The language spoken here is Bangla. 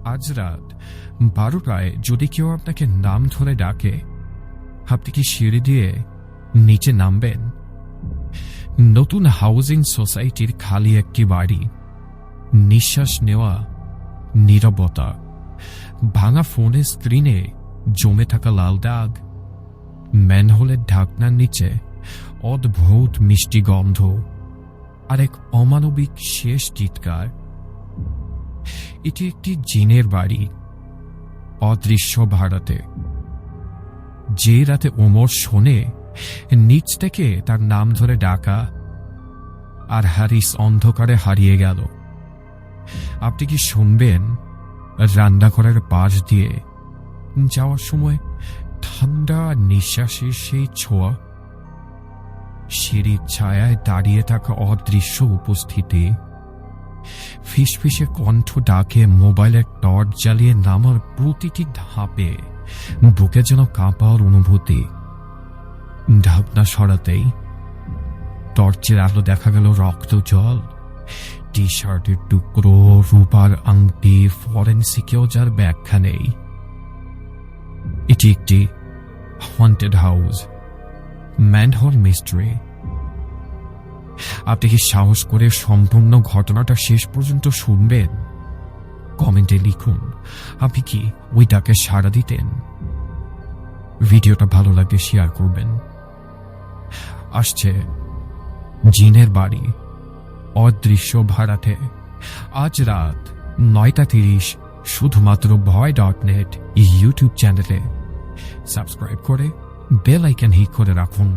আজ রাত 12টায় যদি কেউ আপনাকে নাম ধরে ডাকে, আপনি কি সিঁড়ি দিয়ে নিচে নামবেন? নতুন হাউজিং সোসাইটির খালি একটি বাড়ি, নিঃশ্বাস নেওয়া নীরবতা, ভাঙা ফোনের স্ক্রিনে জমে থাকা লাল দাগ, ম্যানহোলের ঢাকনার নিচে অদ্ভুত মিষ্টি গন্ধ, আর এক অমানবিক শেষ চিৎকার। এটি একটি জিনের বাড়ি, অদৃশ্য ভাড়াতে। যে রাতে ওমর শোনে নিচ থেকে তার নাম ধরে ডাকা, আর হারিস অন্ধকারে হারিয়ে গেল, আপনি কি শুনবেন রান্নাঘরের পাশ দিয়ে যাওয়ার সময় ঠান্ডা নিঃশ্বাসের সেই ছোঁয়া, সিঁড়ির ছায়ায় দাঁড়িয়ে থাকা অদৃশ্য উপস্থিতি, ফিসফিসে কণ্ঠ ডাকে মোবাইলের টর্চ জ্বালিয়ে নামার প্রতিটি ধাপে বুকে যেন কাঁপার অনুভূতি। ঢাকনা সরাতেই টর্চের আলো দেখা গেল রক্ত জল, টি শার্টের টুকরো, রূপার আংটি, ফরেনসিকেও যার ব্যাখ্যা নেই। এটি একটি হন্টেড হাউস, ম্যানহোল মিস্ট্রি। আপনি কি সাহস করে সম্পূর্ণ ঘটনাটা শেষ পর্যন্ত শুনবেন? কমেন্টে লিখুন আপনি কি ওই ডাকে সাড়া দিতেন। ভিডিওটা ভালো লাগলে শেয়ার করবেন। আসছে জিনের বাড়ি, অদৃশ্য ভাড়াতে, আজ রাত 9:30 শুধুমাত্র ভয়.net ইউটিউব চ্যানেলে। সাবস্ক্রাইব করে বেল আইকন হিট করে রাখুন।